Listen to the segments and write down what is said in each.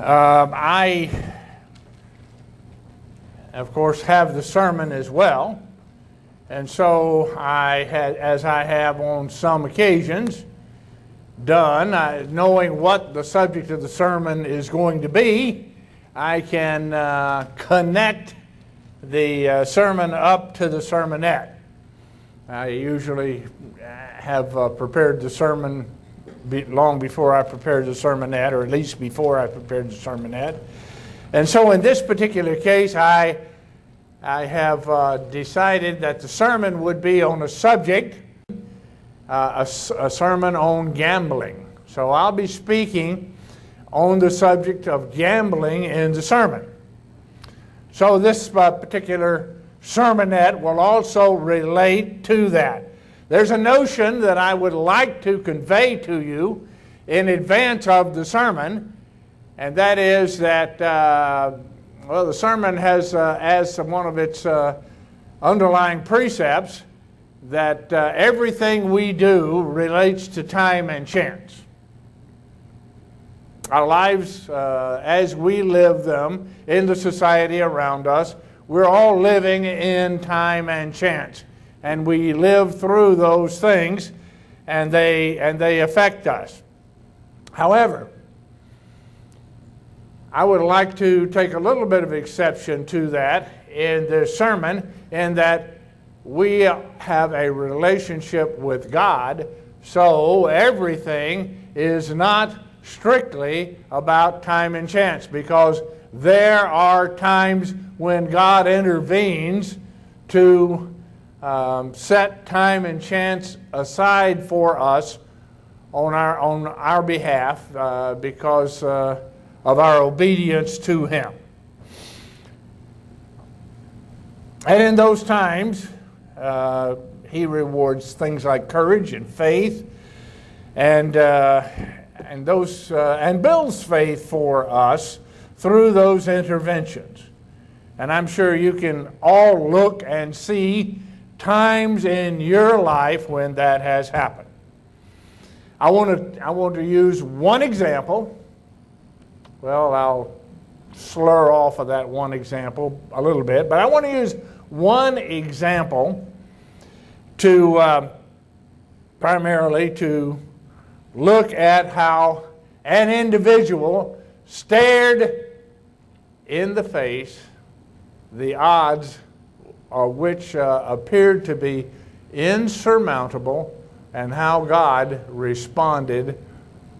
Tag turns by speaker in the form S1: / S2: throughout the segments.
S1: I, of course, have the sermon as well. And so I had, as I have on some occasions done, knowing what the subject of the sermon is going to be, I can connect the sermon up to the sermonette. I usually have prepared the sermon long before I prepared the sermonette, or at least before I prepared the sermonette. And so in this particular case, I have decided that the sermon would be on a subject, a sermon on gambling. So I'll be speaking on the subject of gambling in the sermon. So this particular sermonette will also relate to that. There's a notion that I would like to convey to you in advance of the sermon, and that is that the sermon has as one of its underlying precepts that everything we do relates to time and chance. Our lives, as we live them in the society around us, we're all living in time and chance. And we live through those things, and they affect us. However, I would like to take a little bit of exception to that in this sermon, in that we have a relationship with God, so everything is not strictly about time and chance, because there are times when God intervenes to set time and chance aside for us on our behalf because of our obedience to Him. And in those times, He rewards things like courage and faith, and builds faith for us through those interventions. And I'm sure you can all look and see times in your life when that has happened. I want to use one example. Well, I'll slur off of that one example a little bit, but I want to use one example to primarily to look at how an individual stared in the face the odds which appeared to be insurmountable, and how God responded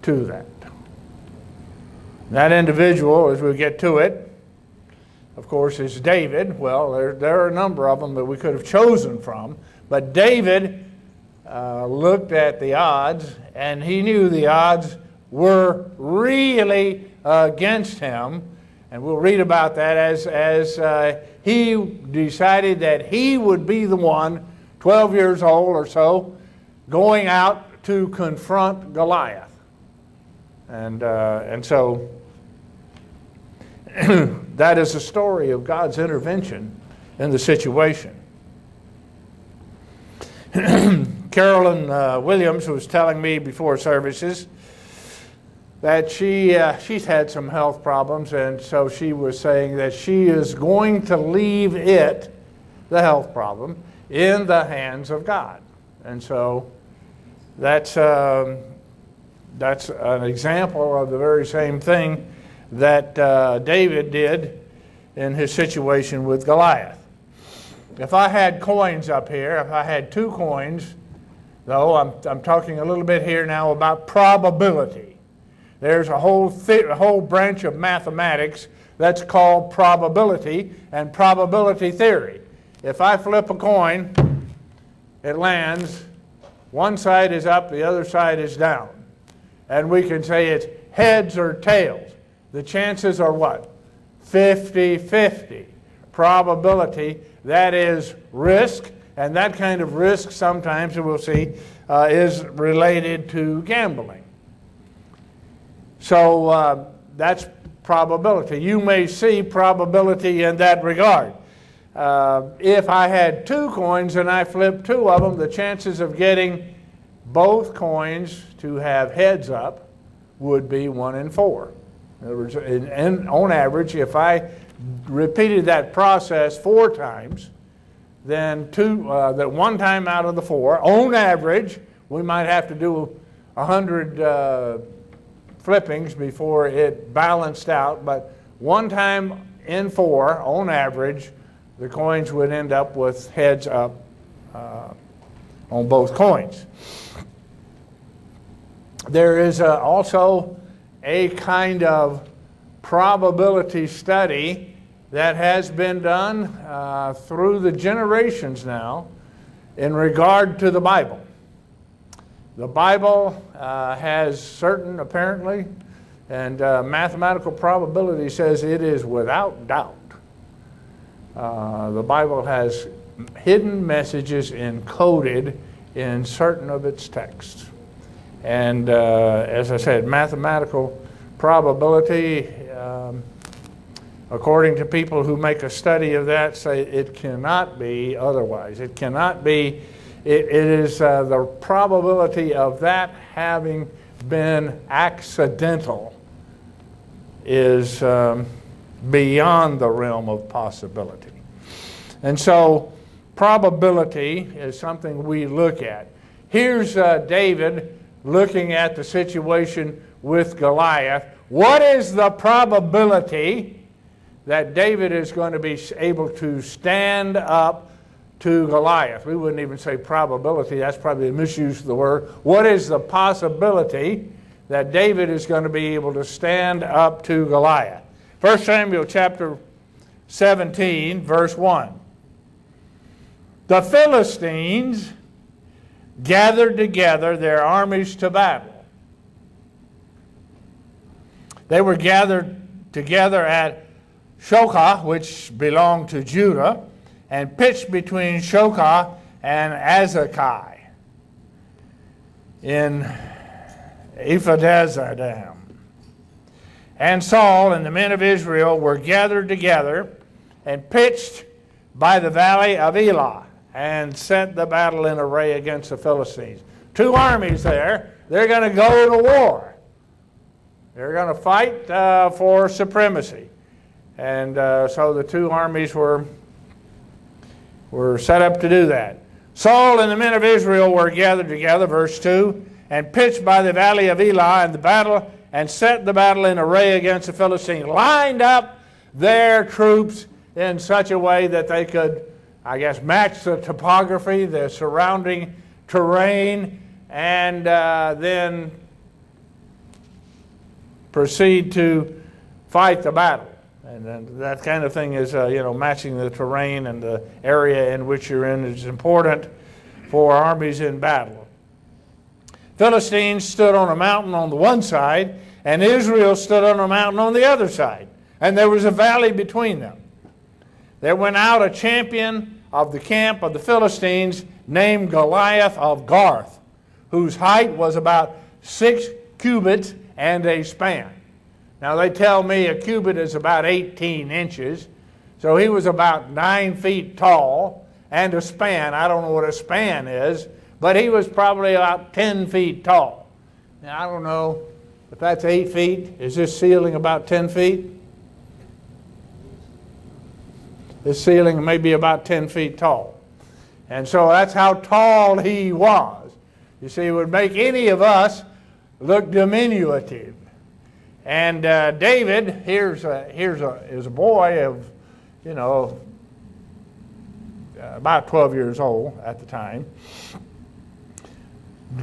S1: to that. That individual, as we get to it, of course, is David. Well, there are a number of them that we could have chosen from, but David looked at the odds, and he knew the odds were really against him. And we'll read about that as he decided that he would be the one, 12 years old or so, going out to confront Goliath. And so that is a story of God's intervention in the situation. Carolyn Williams was telling me before services that she's had some health problems, and so she was saying that she is going to leave the health problem, in the hands of God. And so that's an example of the very same thing that David did in his situation with Goliath. If I had coins up here, if I had two coins, though, I'm talking a little bit here now about probability. There's a whole branch of mathematics that's called probability and probability theory. If I flip a coin, it lands, one side is up, the other side is down. And we can say it's heads or tails. The chances are what? 50-50. Probability, that is risk, and that kind of risk sometimes, we'll see, is related to gambling. So that's probability. You may see probability in that regard. If I had two coins and I flipped two of them, the chances of getting both coins to have heads up would be 1 in 4. In other words, on average, if I repeated that process 4 times, then that 1 time out of the 4, on average, we might have to do 100 flippings before it balanced out. But 1 time in 4, on average, the coins would end up with heads up on both coins. There is also a kind of probability study that has been done through the generations now in regard to the Bible. The Bible has certain, apparently, and mathematical probability says it is without doubt. The Bible has hidden messages encoded in certain of its texts. And as I said, mathematical probability, according to people who make a study of that, say it cannot be otherwise. It cannot be, it is the probability of that having been accidental is beyond the realm of possibility. And so probability is something we look at. Here's David looking at the situation with Goliath. What is the probability that David is going to be able to stand up to Goliath? We wouldn't even say probability. That's probably a misuse of the word. What is the possibility that David is going to be able to stand up to Goliath? 1 Samuel chapter 17, verse 1. The Philistines gathered together their armies to battle. They were gathered together at Shokah, which belonged to Judah, and pitched between Shokah and Azekah in Ephraim. And Saul and the men of Israel were gathered together and pitched by the valley of Elah, and set the battle in array against the Philistines. 2 armies there. They're going to go to war. They're going to fight for supremacy. And so the 2 armies were set up to do that. Saul and the men of Israel were gathered together, verse 2, and pitched by the valley of Elah and the battle, and set the battle in array against the Philistines. Lined up their troops in such a way that they could, I guess, match the topography, the surrounding terrain, and then proceed to fight the battle. And then that kind of thing is, matching the terrain and the area in which you're in is important for armies in battle. Philistines stood on a mountain on the one side, and Israel stood on a mountain on the other side. And there was a valley between them. There went out a champion of the camp of the Philistines named Goliath of Garth, whose height was about 6 cubits and a span. Now they tell me a cubit is about 18 inches, so he was about 9 feet tall, and a span, I don't know what a span is, but he was probably about 10 feet tall. Now I don't know if that's 8 feet. Is this ceiling about 10 feet? This ceiling may be about 10 feet tall. And so that's how tall he was. You see, it would make any of us look diminutive. And David, is a boy of, about 12 years old at the time.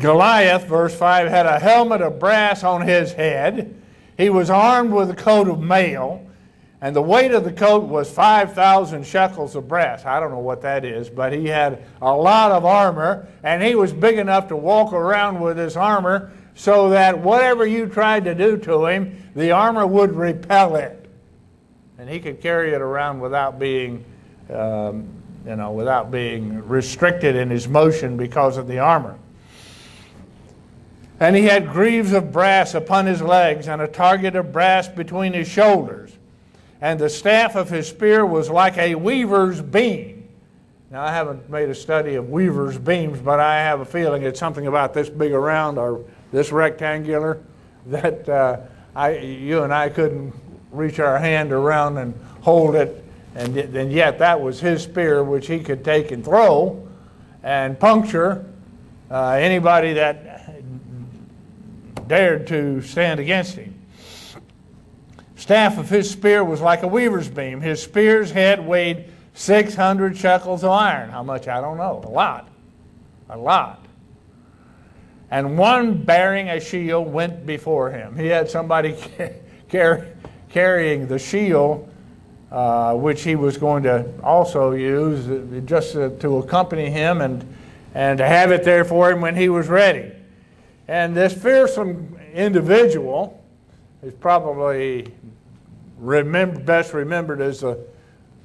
S1: Goliath, verse 5, had a helmet of brass on his head. He was armed with a coat of mail. And the weight of the coat was 5,000 shekels of brass. I don't know what that is, but he had a lot of armor, and he was big enough to walk around with his armor so that whatever you tried to do to him, the armor would repel it. And he could carry it around without being, without being restricted in his motion because of the armor. And he had greaves of brass upon his legs and a target of brass between his shoulders. And the staff of his spear was like a weaver's beam. Now, I haven't made a study of weaver's beams, but I have a feeling it's something about this big around or this rectangular that you and I couldn't reach our hand around and hold it, and yet that was his spear, which he could take and throw and puncture anybody that dared to stand against him. Staff of his spear was like a weaver's beam. His spear's head weighed 600 shekels of iron. How much? I don't know. A lot. A lot. And one bearing a shield went before him. He had somebody carrying the shield, which he was going to also use just to accompany him and to have it there for him when he was ready. And this fearsome individual is probably best remembered as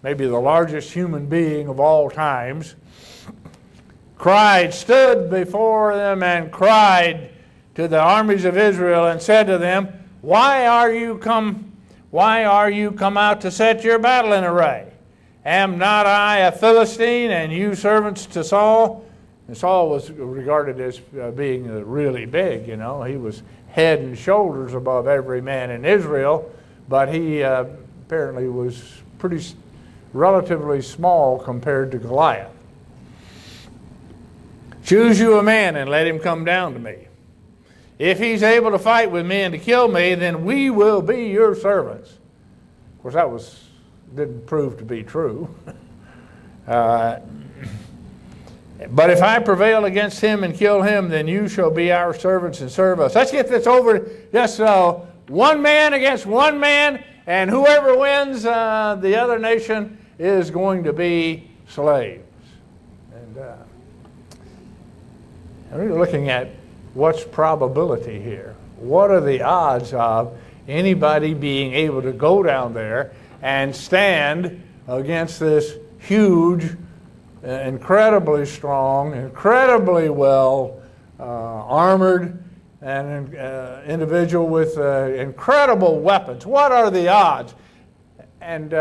S1: maybe the largest human being of all times, stood before them and cried to the armies of Israel and said to them, Why are you come out to set your battle in array? Am not I a Philistine, and you servants to Saul? And Saul was regarded as being really big, you know. He was head and shoulders above every man in Israel, but he apparently was relatively small compared to Goliath. Choose you a man and let him come down to me. If he's able to fight with me and to kill me, then we will be your servants. Of course, that didn't prove to be true. But if I prevail against him and kill him, then you shall be our servants and serve us. Let's get this over. Just one man against one man, and whoever wins the other nation is going to be slaves. And we're looking at what's probability here. What are the odds of anybody being able to go down there and stand against this huge, incredibly strong, incredibly well armored, and individual with incredible weapons? What are the odds? And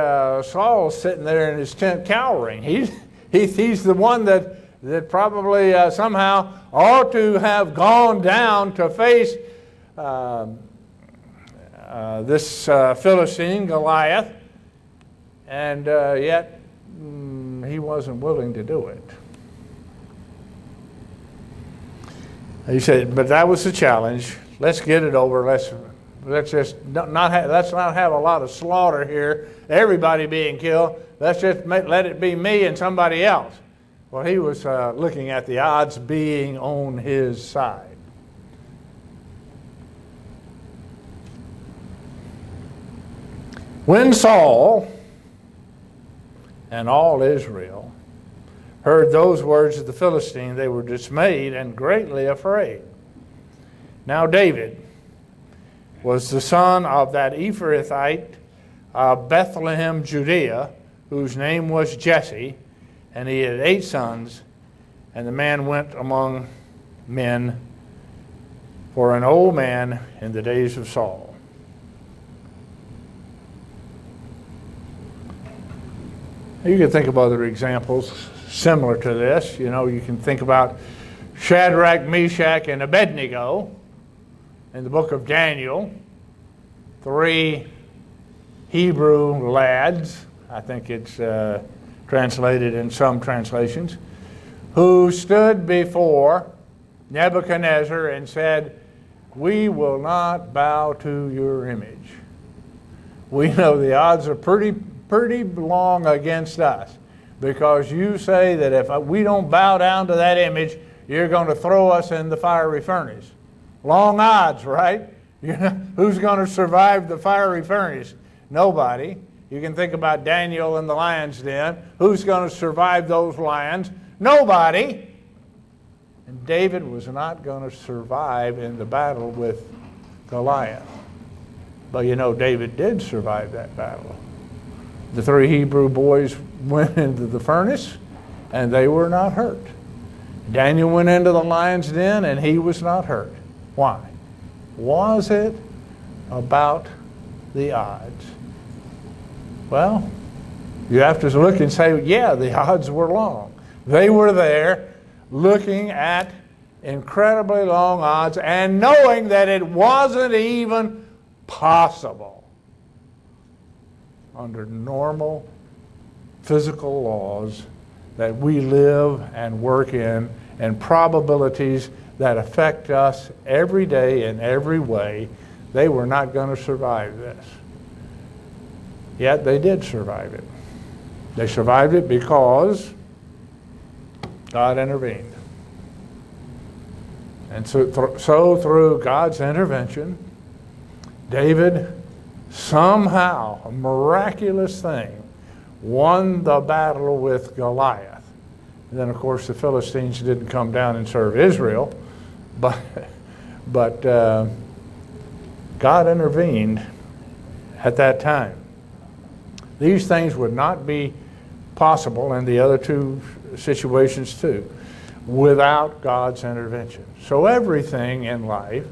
S1: Saul's sitting there in his tent cowering. He's the one that probably somehow ought to have gone down to face this Philistine, Goliath, and yet he wasn't willing to do it. He said, but that was the challenge. Let's get it over. Let's just not have a lot of slaughter here, everybody being killed. Let's just let it be me and somebody else. Well, he was looking at the odds being on his side. When Saul and all Israel heard those words of the Philistine, they were dismayed and greatly afraid. Now David was the son of that Ephrathite of Bethlehem, Judea, whose name was Jesse, and he had 8 sons, and the man went among men for an old man in the days of Saul. You can think of other examples similar to this. You know, you can think about Shadrach, Meshach, and Abednego in the book of Daniel. 3 Hebrew lads, I think it's translated in some translations, who stood before Nebuchadnezzar and said, we will not bow to your image. We know the odds are pretty long against us, because you say that if we don't bow down to that image, you're going to throw us in the fiery furnace. Long odds, right? Who's going to survive the fiery furnace? Nobody. You can think about Daniel in the lion's den. Who's going to survive those lions? Nobody. And David was not going to survive in the battle with Goliath. But you know, David did survive that battle. The 3 Hebrew boys went into the furnace, and they were not hurt. Daniel went into the lion's den, and he was not hurt. Why? Was it about the odds? Well, you have to look and say, yeah, the odds were long. They were there looking at incredibly long odds and knowing that it wasn't even possible under normal physical laws that we live and work in, and probabilities that affect us every day in every way. They were not going to survive this. Yet they did survive it. They survived it because God intervened. And so through God's intervention, David somehow, a miraculous thing, won the battle with Goliath. And then, of course, the Philistines didn't come down and serve Israel, but God intervened at that time. These things would not be possible in the other two situations too, without God's intervention. So everything in life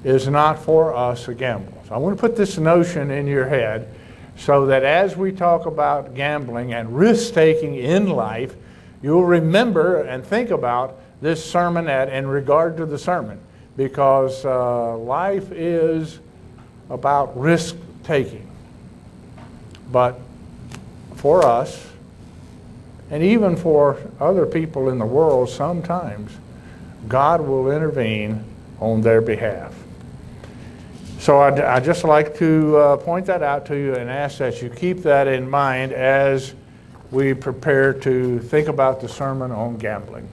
S1: is not for us a gamble. So I want to put this notion in your head so that as we talk about gambling and risk-taking in life, you'll remember and think about this sermonette in regard to the sermon, because life is about risk-taking. But for us, and even for other people in the world, sometimes God will intervene on their behalf. So I'd just like to point that out to you and ask that you keep that in mind as we prepare to think about the sermon on gambling.